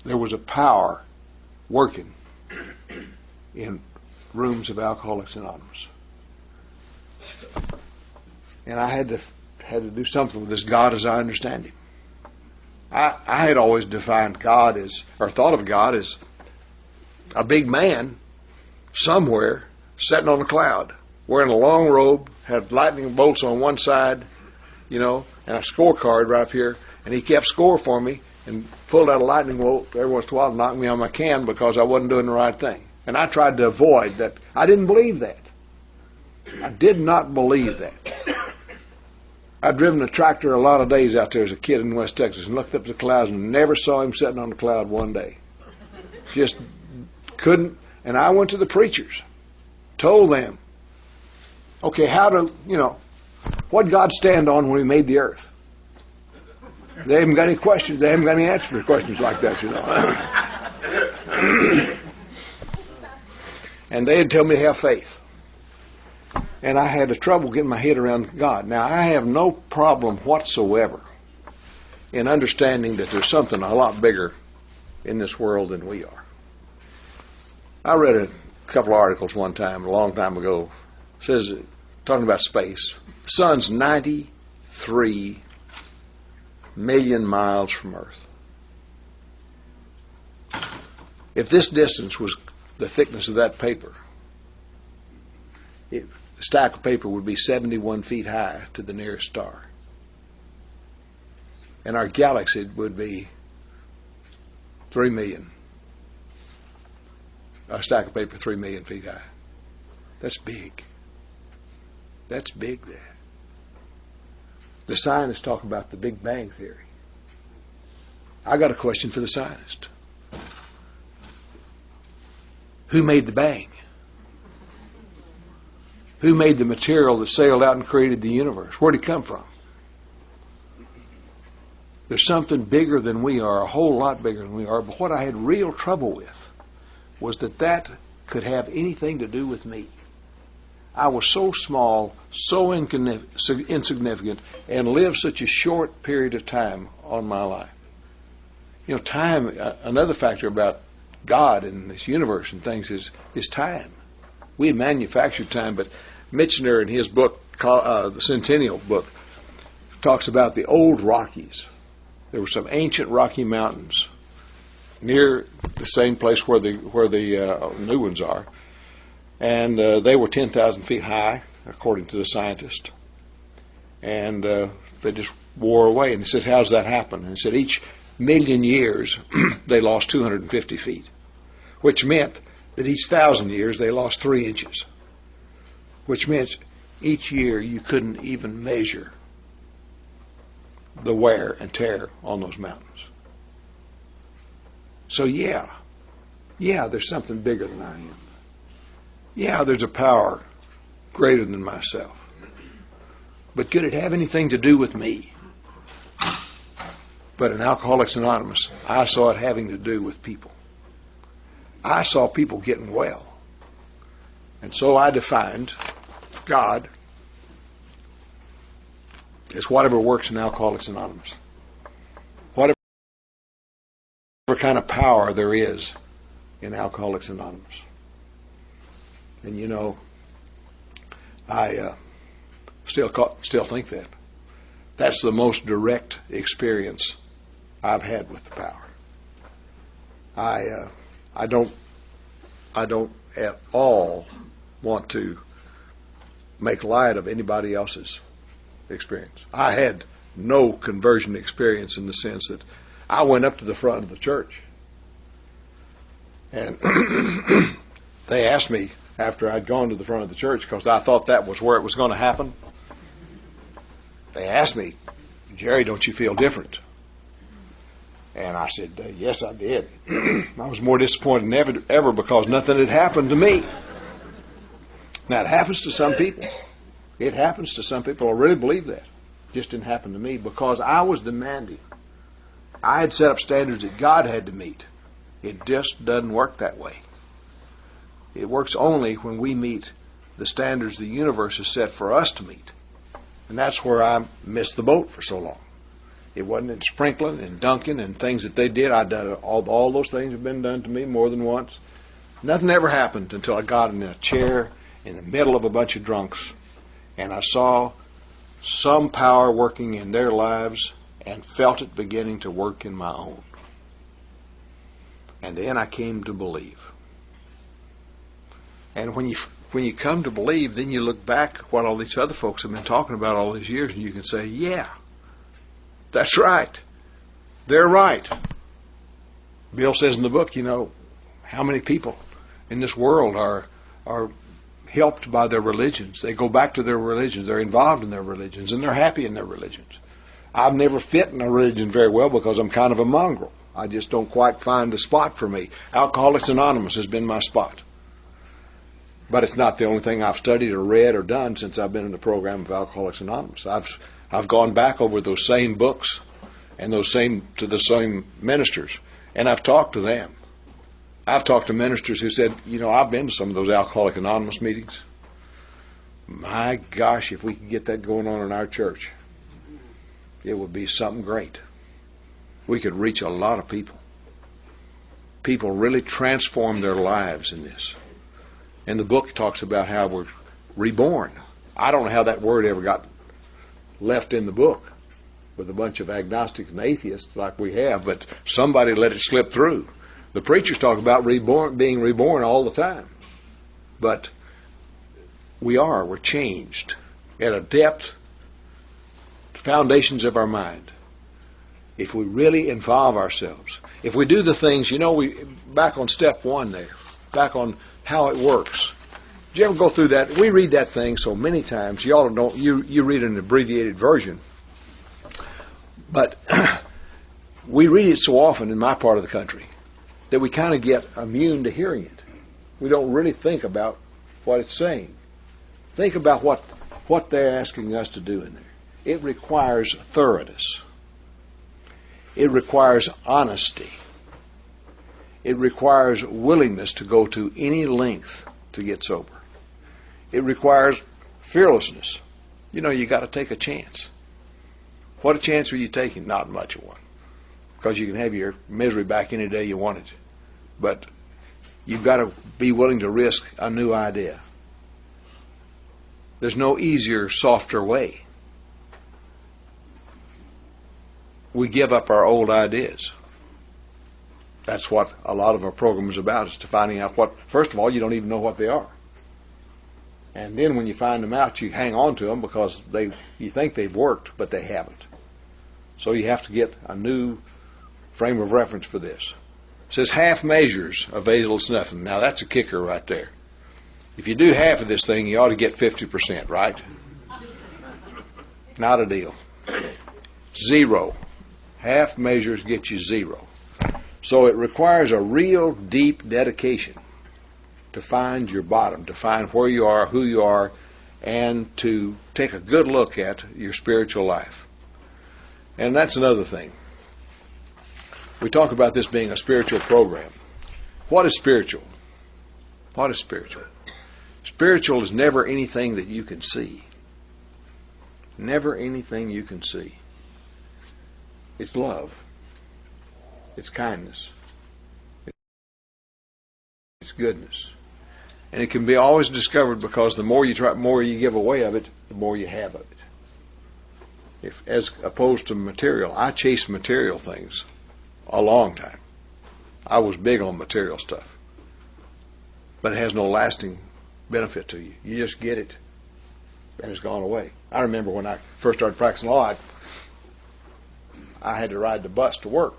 Speaker 1: There was a power working in rooms of Alcoholics Anonymous. And I had to do something with this God as I understand him. I had always defined God thought of God as a big man somewhere sitting on a cloud, wearing a long robe, had lightning bolts on one side, and a scorecard right up here, and he kept score for me and pulled out a lightning bolt every once in a while and knocked me on my can because I wasn't doing the right thing. And I tried to avoid that. I didn't believe that. I did not believe that. I'd driven a tractor a lot of days out there as a kid in West Texas and looked up at the clouds and never saw him sitting on the cloud one day. Just couldn't. And I went to the preachers, told them, okay, what did God stand on when he made the earth? They haven't got any questions. They haven't got any answers for questions like that, And they'd tell me to have faith. And I had trouble getting my head around God. Now, I have no problem whatsoever in understanding that there's something a lot bigger in this world than we are. I read a couple of articles one time, a long time ago, talking about space. The sun's 93 million miles from Earth. If this distance was the thickness of that paper, the stack of paper would be 71 feet high to the nearest star. And our galaxy would be 3 million. A stack of paper 3 million feet high. That's big. That's big there. The scientists talk about the Big Bang Theory. I got a question for the scientist. Who made the bang? Who made the material that sailed out and created the universe? Where'd it come from? There's something bigger than we are, a whole lot bigger than we are. But what I had real trouble with was that could have anything to do with me. I was so small, so insignificant, and lived such a short period of time on my life. Time, another factor about God and this universe and things is time. We manufactured time, but Michener in his book, the Centennial book, talks about the old Rockies. There were some ancient Rocky Mountains near the same place where the new ones are, and they were 10,000 feet high, according to the scientist, and they just wore away. And he says, "How does that happen?" And he said, each million years they lost 250 feet, which meant that each 1,000 years they lost 3 inches, which meant each year you couldn't even measure the wear and tear on those mountains. So yeah, there's something bigger than I am. Yeah, there's a power greater than myself. But could it have anything to do with me? But in Alcoholics Anonymous, I saw it having to do with people. I saw people getting well. And so I defined God It's whatever works in Alcoholics Anonymous. Whatever kind of power there is in Alcoholics Anonymous. And you know, I still think that. That's the most direct experience I've had with the power. I don't at all want to make light of anybody else's experience. I had no conversion experience in the sense that I went up to the front of the church and they asked me after I'd gone to the front of the church, because I thought that was where it was going to happen. They asked me, "Jerry, don't you feel different?" And I said, "Yes, I did." I was more disappointed than ever because nothing had happened to me. Now, it happens to some people. It happens to some people. I really believe that. It just didn't happen to me because I was demanding. I had set up standards that God had to meet. It just doesn't work that way. It works only when we meet the standards the universe has set for us to meet. And that's where I missed the boat for so long. It wasn't in sprinkling and dunking and things that they did. I'd done all those things have been done to me more than once. Nothing ever happened until I got in a chair in the middle of a bunch of drunks and I saw some power working in their lives and felt it beginning to work in my own. And then I came to believe. And when you come to believe, then you look back at what all these other folks have been talking about all these years and you can say, yeah, that's right. They're right. Bill says in the book, you know, how many people in this world are helped by their religions. They go back to their religions. They're involved in their religions, and they're happy in their religions. I've never fit in a religion very well because I'm kind of a mongrel. I just don't quite find a spot for me. Alcoholics Anonymous has been my spot. But it's not the only thing I've studied or read or done since I've been in the program of Alcoholics Anonymous. I've gone back over those same books and to the same ministers, and I've talked to them. I've talked to ministers who said, you know, I've been to some of those Alcoholics Anonymous meetings. My gosh, if we could get that going on in our church, it would be something great. We could reach a lot of people. People really transform their lives in this. And the book talks about how we're reborn. I don't know how that word ever got left in the book with a bunch of agnostics and atheists like we have, but somebody let it slip through. The preachers talk about being reborn all the time. But we're changed at a depth, foundations of our mind. If we really involve ourselves, if we do the things, you know, back on step one there, back on how it works. Did you ever go through that? We read that thing so many times. Y'all don't. You read an abbreviated version, but we read it so often in my part of the country that we kind of get immune to hearing it. We don't really think about what it's saying. Think about what they're asking us to do in there. It requires thoroughness. It requires honesty. It requires willingness to go to any length to get sober. It requires fearlessness. You know, you got to take a chance. What a chance are you taking? Not much of one. Because you can have your misery back any day you want it. But you've got to be willing to risk a new idea. There's no easier, softer way. We give up our old ideas. That's what a lot of our program is about, is to finding out what, first of all, you don't even know what they are. And then when you find them out, you hang on to them because you think they've worked, but they haven't. So you have to get a new frame of reference for this. It says half measures of Basil snuffing. Now that's a kicker right there. If you do half of this thing, you ought to get 50%, right? Not a deal. 0. Half measures get you 0. So it requires a real deep dedication to find your bottom, to find where you are, who you are, and to take a good look at your spiritual life. And that's another thing. We talk about this being a spiritual program. What is spiritual? What is spiritual? Spiritual is never anything that you can see. Never anything you can see. It's love. It's kindness. It's goodness. And it can be always discovered because the more you try, more you give away of it, the more you have of it. As opposed to material, I chased material things a long time. I was big on material stuff. But it has no lasting benefit to you. You just get it, and it's gone away. I remember when I first started practicing law, I had to ride the bus to work.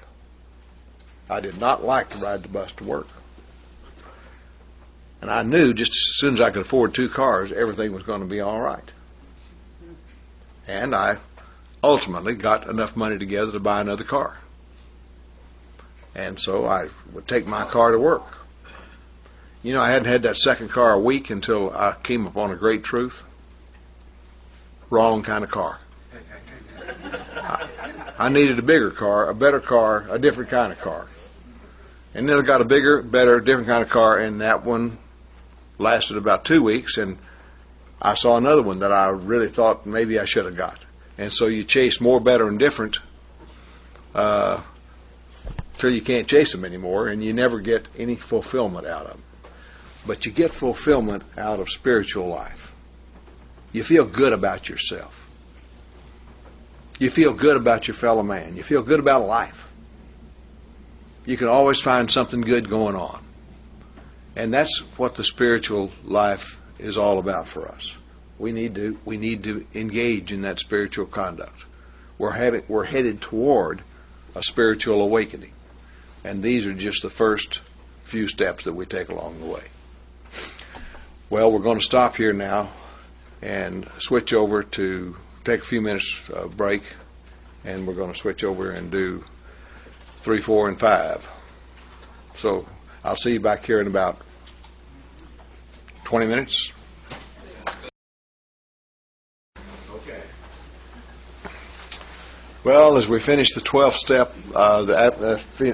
Speaker 1: I did not like to ride the bus to work. And I knew just as soon as I could afford 2 cars, everything was going to be all right. And I ultimately got enough money together to buy another car. And so I would take my car to work. You know, I hadn't had that second car a week until I came upon a great truth. Wrong kind of car. I needed a bigger car, a better car, a different kind of car. And then I got a bigger, better, different kind of car, and that one lasted about 2 weeks, and I saw another one that I really thought maybe I should have got. And so you chase more, better, and different till you can't chase them anymore, and you never get any fulfillment out of them. But you get fulfillment out of spiritual life. You feel good about yourself. You feel good about your fellow man. You feel good about life. You can always find something good going on. And that's what the spiritual life is all about for us. We need to engage in that spiritual conduct. We're headed toward a spiritual awakening. And these are just the first few steps that we take along the way. Well, we're going to stop here now and switch over to take a few minutes break, and we're going to switch over and do 3, 4, and 5. So I'll see you back here in about 20 minutes. Okay. Well, as we finish the 12th step,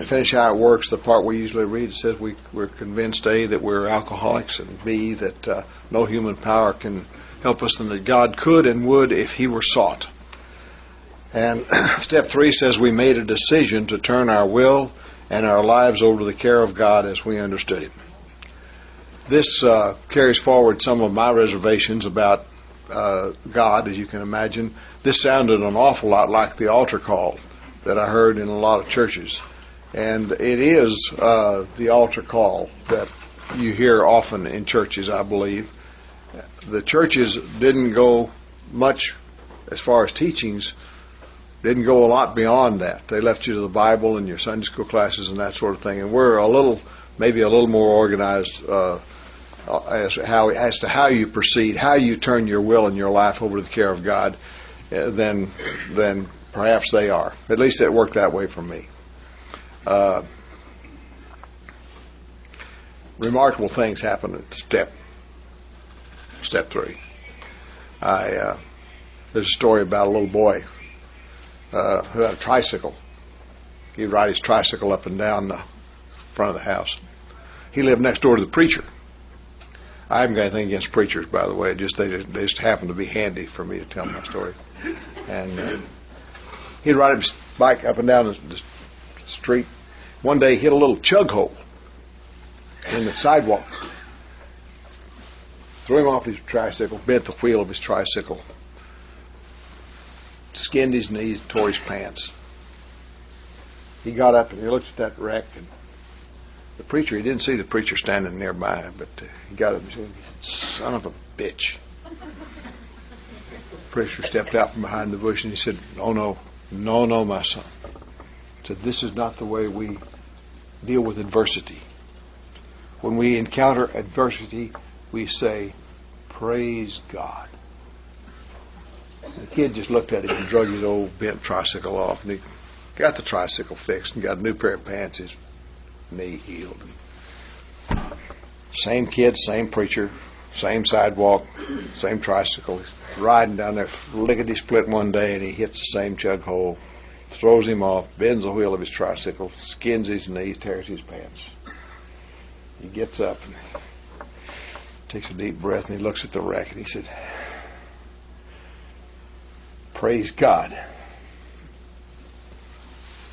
Speaker 1: finish how it works, the part we usually read, it says we're convinced, A, that we're alcoholics, and B, that no human power can help us, and that God could and would if He were sought. And step 3 says we made a decision to turn our will and our lives over to the care of God as we understood Him. This carries forward some of my reservations about God, as you can imagine. This sounded an awful lot like the altar call that I heard in a lot of churches. And it is the altar call that you hear often in churches, I believe. The churches didn't go much as far as teachings, didn't go a lot beyond that. They left you to the Bible and your Sunday school classes and that sort of thing. And we're maybe a little more organized as to how you proceed, how you turn your will and your life over to the care of God than perhaps they are. At least it worked that way for me. Remarkable things happen at step 3. There's a story about a little boy who had a tricycle. He'd ride his tricycle up and down the front of the house. He lived next door to the preacher. I haven't got anything against preachers, by the way. They just happen to be handy for me to tell my story. And he'd ride his bike up and down the street. One day he hit a little chug hole in the sidewalk. Threw him off his tricycle, bent the wheel of his tricycle, skinned his knees, tore his pants. He got up and he looked at that wreck, and the preacher, he didn't see the preacher standing nearby, but he got up and said, "Son of a bitch." The preacher stepped out from behind the bush and he said, No, my son." He said, "This is not the way we deal with adversity. When we encounter adversity, we say, 'Praise God.'" The kid just looked at him and drug his old bent tricycle off, and he got the tricycle fixed and got a new pair of pants, his knee healed. Same kid, same preacher, same sidewalk, same tricycle. He's riding down there lickety-split one day, and he hits the same chug hole, throws him off, bends the wheel of his tricycle, skins his knee, tears his pants. He gets up and takes a deep breath, and he looks at the wreck, and he said, Praise God.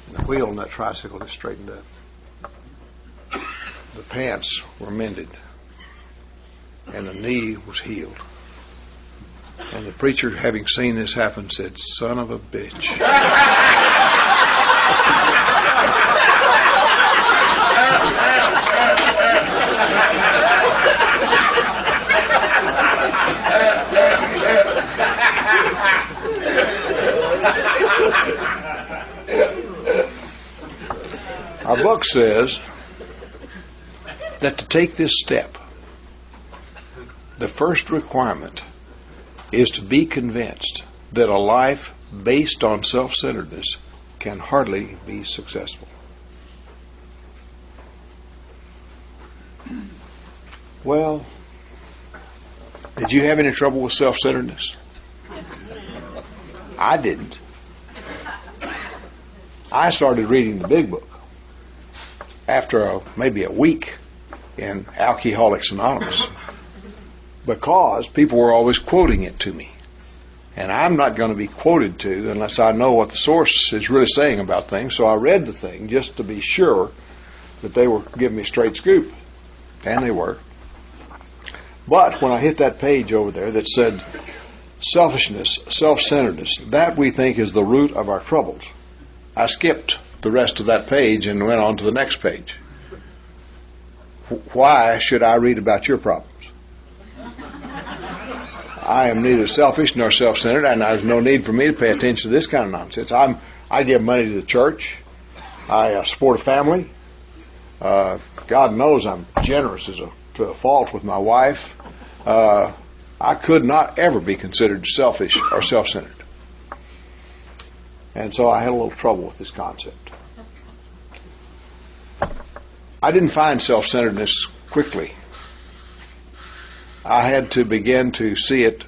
Speaker 1: And the wheel on that tricycle is straightened up. The pants were mended. And the knee was healed. And the preacher, having seen this happen, said, "Son of a bitch." Our book says that to take this step, the first requirement is to be convinced that a life based on self-centeredness can hardly be successful. Well, did you have any trouble with self-centeredness? I didn't. I started reading the big book after maybe a week in Alcoholics Anonymous, because people were always quoting it to me. And I'm not going to be quoted to unless I know what the source is really saying about things. So I read the thing just to be sure that they were giving me straight scoop. And they were. But when I hit that page over there that said selfishness, self-centeredness, that we think is the root of our troubles, I skipped the rest of that page and went on to the next page. Why should I read about your problems? I am neither selfish nor self-centered, and there's no need for me to pay attention to this kind of nonsense. I give money to the church. I support a family. God knows I'm generous to a fault with my wife. I could not ever be considered selfish or self-centered. And so I had a little trouble with this concept. I didn't find self-centeredness quickly. I had to begin to see it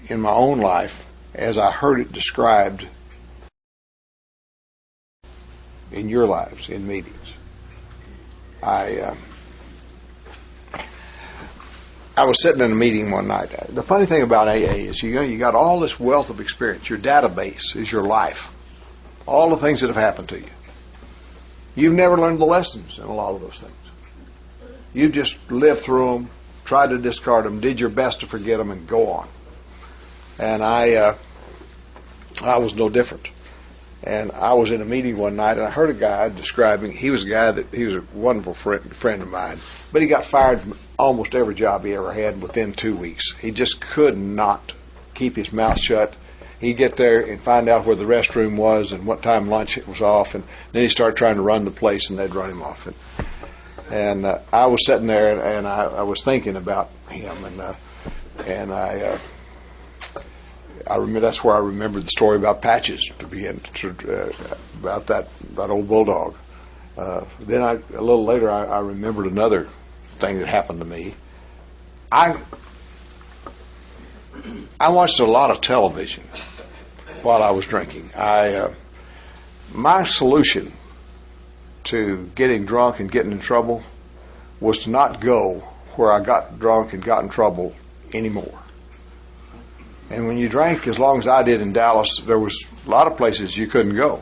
Speaker 1: in my own life as I heard it described in your lives, in meetings. I was sitting in a meeting one night. The funny thing about AA is you got all this wealth of experience. Your database is your life. All the things that have happened to you. You've never learned the lessons in a lot of those things. You've just lived through them, tried to discard them, did your best to forget them, and go on. And I was no different. And I was in a meeting one night, and I heard a guy describing, he was a wonderful friend of mine, but he got fired from almost every job he ever had within 2 weeks. He just could not keep his mouth shut. He'd get there and find out where the restroom was and what time lunch it was off, and then he'd start trying to run the place, and they'd run him off. And I was sitting there, and I was thinking about him, and I remember, that's where I remembered the story about Patches to begin about that old bulldog. Then a little later I remembered another thing that happened to me. I watched a lot of television while I was drinking. My solution to getting drunk and getting in trouble was to not go where I got drunk and got in trouble anymore. And when you drank as long as I did in Dallas, there was a lot of places you couldn't go.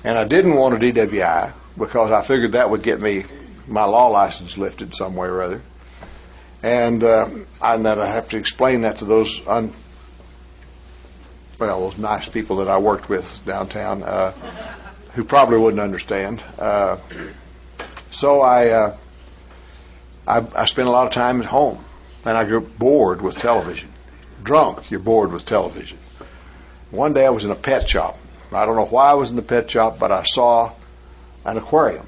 Speaker 1: And I didn't want a DWI because I figured that would get me my law license lifted some way or other. And then I have to explain that to those those nice people that I worked with downtown who probably wouldn't understand. So I spent a lot of time at home, and I got bored with television. Drunk, you're bored with television. One day I was in a pet shop. I don't know why I was in the pet shop, but I saw an aquarium,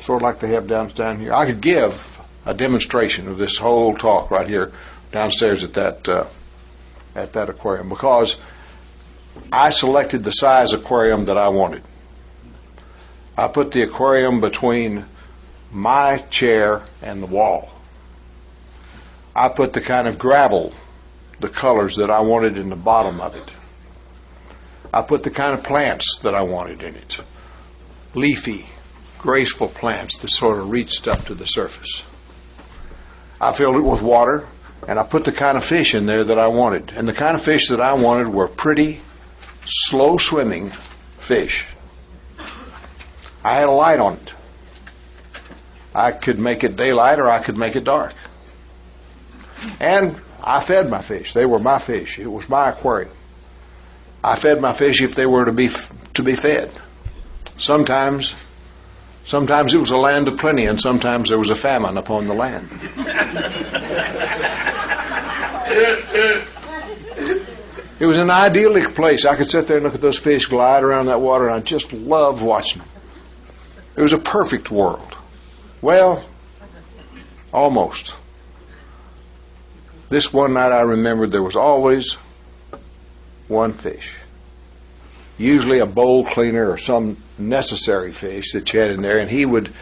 Speaker 1: sort of like they have down here. I could give a demonstration of this whole talk right here downstairs at that aquarium, because I selected the size aquarium that I wanted. I put the aquarium between my chair and the wall. I put the kind of gravel, the colors that I wanted in the bottom of it. I put the kind of plants that I wanted in it. Leafy, graceful plants that sort of reached up to the surface. I filled it with water, And I put the kind of fish in there that I wanted. And the kind of fish that I wanted were pretty, slow-swimming fish. I had a light on it. I could make it daylight or I could make it dark. And I fed my fish. They were my fish. It was my aquarium. I fed my fish if they were to be fed. Sometimes it was a land of plenty, and sometimes there was a famine upon the land. It was an idyllic place. I could sit there and look at those fish glide around that water, and I just loved watching them. It was a perfect world. Well, almost. This one night I remembered there was always one fish. Usually a bowl cleaner or some necessary fish that you had in there, and he would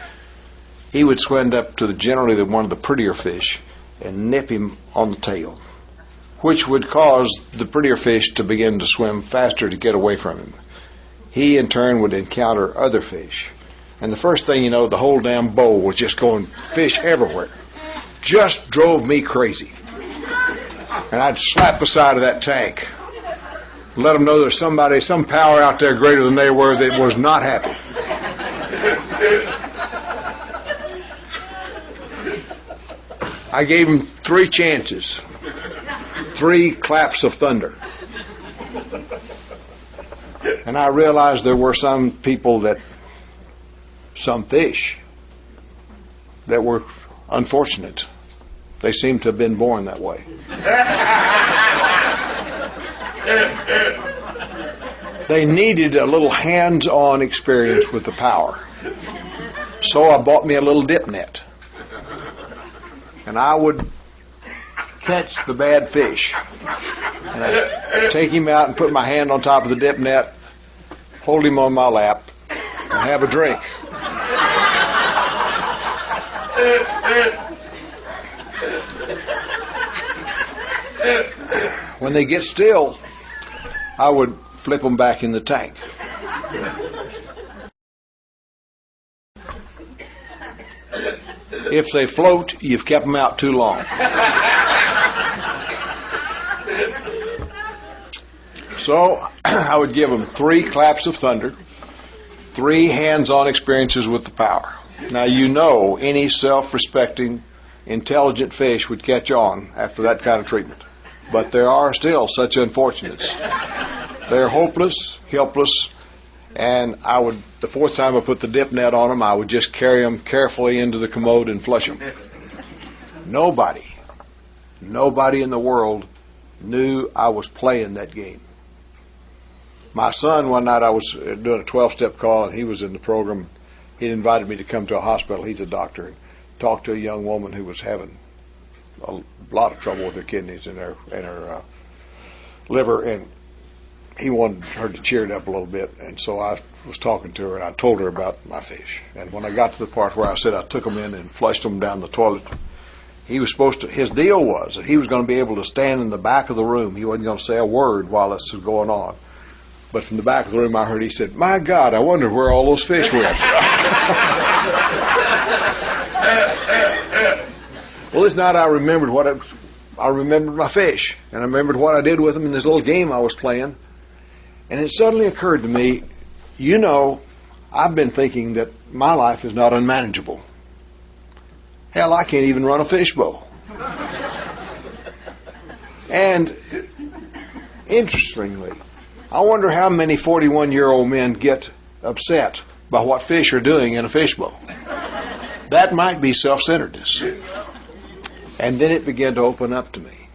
Speaker 1: swim up to generally one of the prettier fish and nip him on the tail, which would cause the prettier fish to begin to swim faster to get away from him. He in turn would encounter other fish, and the first thing you know, the whole damn bowl was just going fish everywhere. Just drove me crazy. And I'd slap the side of that tank, let them know there's some power out there greater than they were that was not happy. I gave them 3 chances, 3 claps of thunder. And I realized there were some fish that were unfortunate. They seemed to have been born that way. They needed a little hands-on experience with the power. So I bought me a little dip net. And I would catch the bad fish. And I'd take him out and put my hand on top of the dip net, hold him on my lap, and have a drink. When they get still, I would flip them back in the tank. If they float, you've kept them out too long. So I would give them 3 claps of thunder, 3 hands-on experiences with the power. Now you know any self-respecting, intelligent fish would catch on after that kind of treatment. But there are still such unfortunates. They're hopeless, helpless, and the 4th time I put the dip net on them, I would just carry them carefully into the commode and flush them. Nobody in the world knew I was playing that game. My son, one night I was doing a 12-step call, and he was in the program. He invited me to come to a hospital. He's a doctor. And talk to a young woman who was having a lot of trouble with her kidneys and her liver, and he wanted her to cheer it up a little bit. And so I was talking to her, and I told her about my fish. And when I got to the part where I said I took them in and flushed them down the toilet, his deal was that he was going to be able to stand in the back of the room. He wasn't going to say a word while this was going on. But from the back of the room I heard he said, "My God, I wonder where all those fish went." Well, this night I remembered I remembered my fish, and I remembered what I did with them in this little game I was playing. And it suddenly occurred to me, I've been thinking that my life is not unmanageable. Hell, I can't even run a fishbowl. And interestingly, I wonder how many 41-year-old men get upset by what fish are doing in a fishbowl. That might be self-centeredness. And then it began to open up to me.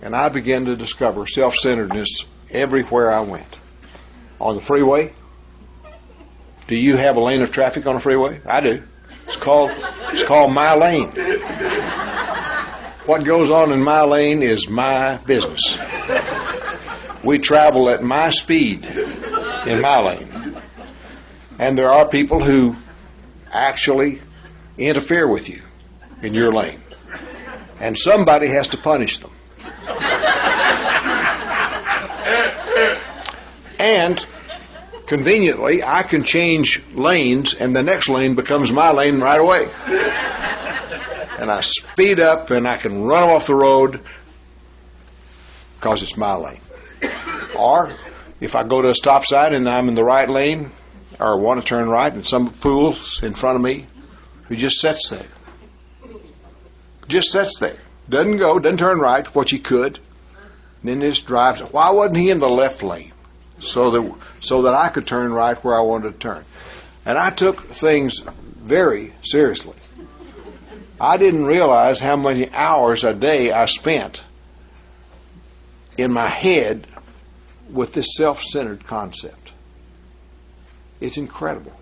Speaker 1: And I began to discover self-centeredness everywhere I went. On the freeway. Do you have a lane of traffic on a freeway? I do. It's called my lane. What goes on in my lane is my business. We travel at my speed in my lane. And there are people who actually interfere with you in your lane. And somebody has to punish them. And conveniently, I can change lanes and the next lane becomes my lane right away. and I speed up and I can run off the road because it's my lane. Or if I go to a stop sign and I'm in the right lane or want to turn right and some fool's in front of me who just sits there. Just sits there. Doesn't turn right, what he could. Then just drives. Why wasn't he in the left lane? So that I could turn right where I wanted to turn. And I took things very seriously. I didn't realize how many hours a day I spent in my head with this self-centered concept. It's incredible.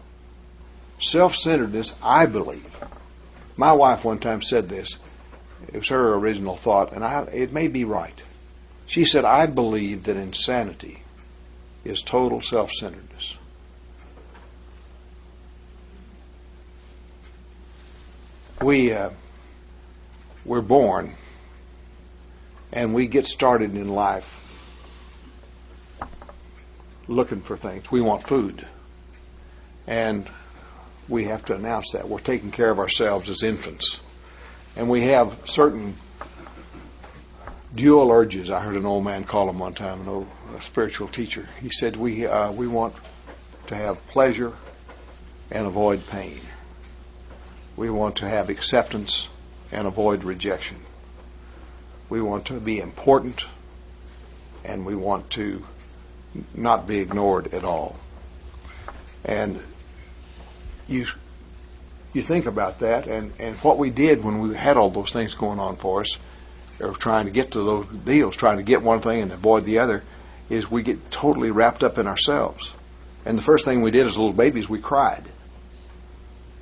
Speaker 1: Self-centeredness, I believe. My wife one time said this. It was her original thought, and it may be right. She said, I believe that insanity is total self-centeredness. We're born, and we get started in life looking for things. We want food, and we have to announce that. We're taking care of ourselves as infants, and we have certain dual urges. I heard an old man call them one time, a spiritual teacher. He said, we want to have pleasure and avoid pain. We want to have acceptance and avoid rejection. We want to be important, and we want to not be ignored at all. And you think about that, and what we did when we had all those things going on for us, or trying to get to those deals, trying to get one thing and avoid the other, is we get totally wrapped up in ourselves. And the first thing we did as little babies, we cried.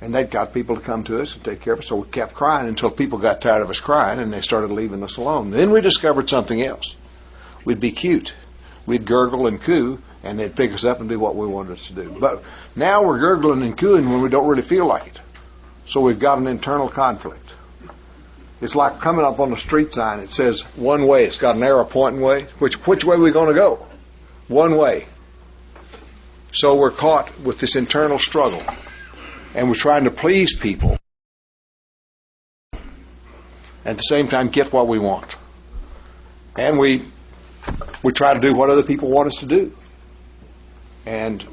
Speaker 1: And that got people to come to us and take care of us, so we kept crying until people got tired of us crying and they started leaving us alone. Then we discovered something else. We'd be cute. We'd gurgle and coo, and they'd pick us up and do what we wanted us to do. But now we're gurgling and cooing when we don't really feel like it. So we've got an internal conflict. It's like coming up on a street sign. It says one way. It's got an arrow pointing way. Which way are we going to go? One way. So we're caught with this internal struggle. And we're trying to please people. At the same time, get what we want. And we try to do what other people want us to do. And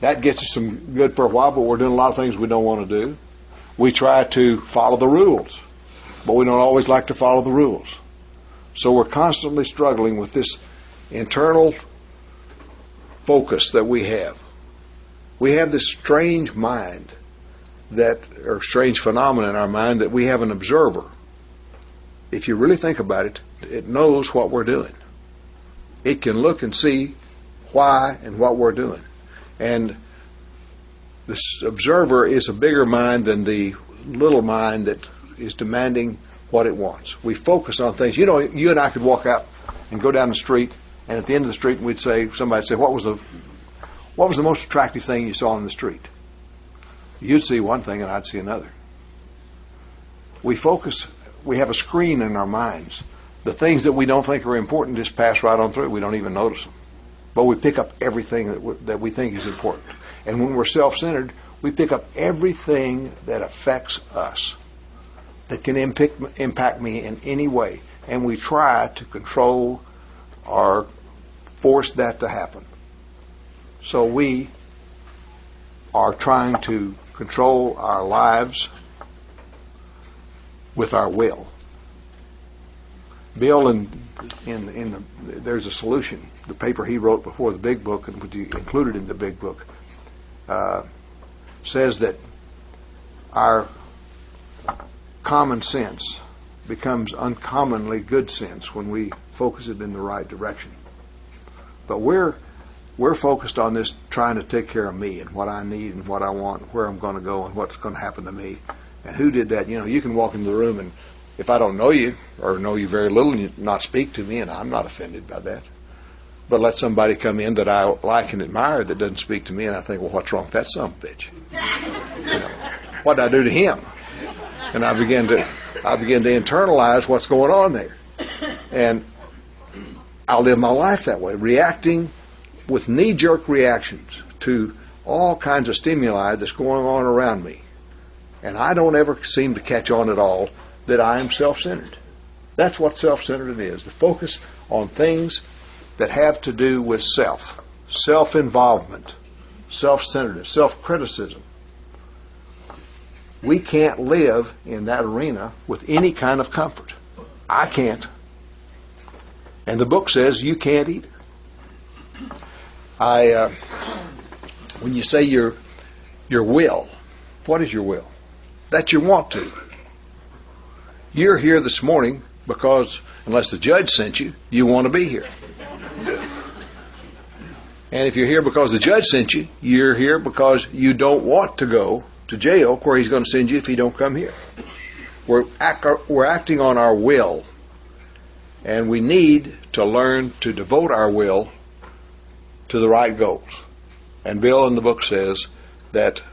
Speaker 1: that gets us some good for a while, but we're doing a lot of things we don't want to do. We try to follow the rules, but we don't always like to follow the rules. So we're constantly struggling with this internal focus that we have. We have this strange mind or strange phenomenon in our mind that we have an observer. If you really think about it, it knows what we're doing. It can look and see why and what we're doing. And this observer is a bigger mind than the little mind that is demanding what it wants. We focus on things. You know, you and I could walk out and go down the street, and at the end of the street somebody would say, what was the most attractive thing you saw on the street? You'd see one thing and I'd see another. We focus, we have a screen in our minds. The things that we don't think are important just pass right on through. We don't even notice them. But we pick up everything that we think is important. And when we're self-centered, we pick up everything that affects us, that can impact me in any way. And we try to control or force that to happen. So we are trying to control our lives with our will. Bill, there's a solution. The paper he wrote before the big book, and which he included in the big book, says that our common sense becomes uncommonly good sense when we focus it in the right direction. But we're focused on this, trying to take care of me and what I need and what I want and where I'm going to go and what's going to happen to me. And who did that? You know, you can walk into the room, and if I don't know you or know you very little and you not speak to me, and I'm not offended by that. But let somebody come in that I like and admire that doesn't speak to me, and I think, well, what's wrong with that son of a bitch? You know, what did I do to him? And I begin to internalize what's going on there. And I'll live my life that way, reacting with knee-jerk reactions to all kinds of stimuli that's going on around me. And I don't ever seem to catch on at all that I am self-centered. That's what self-centered is, the focus on things that have to do with self, self-involvement, self-centeredness, self-criticism. We can't live in that arena with any kind of comfort. I can't. And the book says you can't either. When you say your will, what is your will? That's your want to. You're here this morning because, unless the judge sent you, you want to be here. And if you're here because the judge sent you, you're here because you don't want to go to jail where he's going to send you if you don't come here. We're acting on our will, and we need to learn to devote our will to the right goals. And Bill in the book says that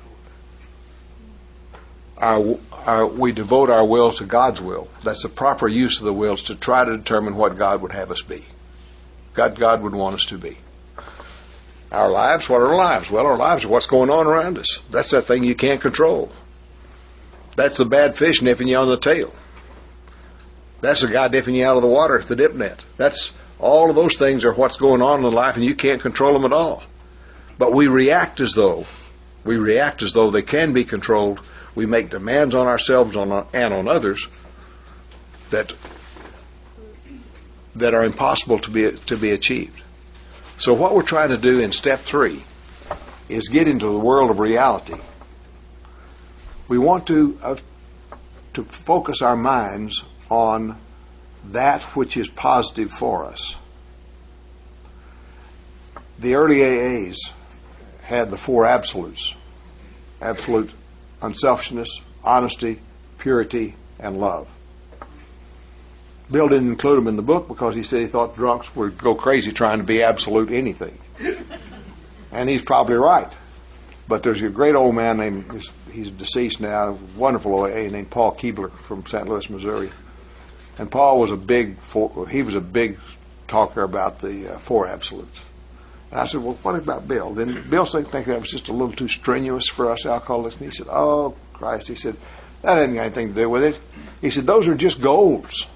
Speaker 1: we devote our will to God's will. That's the proper use of the will, is to try to determine what God would have us be. God would want us to be. Our lives, what are our lives? Well, our lives are what's going on around us. That's that thing you can't control. That's the bad fish nipping you on the tail. That's the guy dipping you out of the water with the dip net. That's all of those things are what's going on in life, and you can't control them at all. But we react as though they can be controlled. We make demands on ourselves and on others that are impossible to be achieved. So what we're trying to do in step 3 is get into the world of reality. We want to focus our minds on that which is positive for us. The early AAs had the 4 absolutes: absolute unselfishness, honesty, purity, and love. Bill didn't include them in the book because he said he thought drunks would go crazy trying to be absolute anything. And he's probably right. But there's a great old man named, he's deceased now, a wonderful AA named Paul Keebler from St. Louis, Missouri. And Paul was a big talker about the 4 absolutes. And I said, well, what about Bill? Didn't Bill think that was just a little too strenuous for us alcoholics? And he said, oh, Christ. He said, that hasn't got anything to do with it. He said, those are just goals.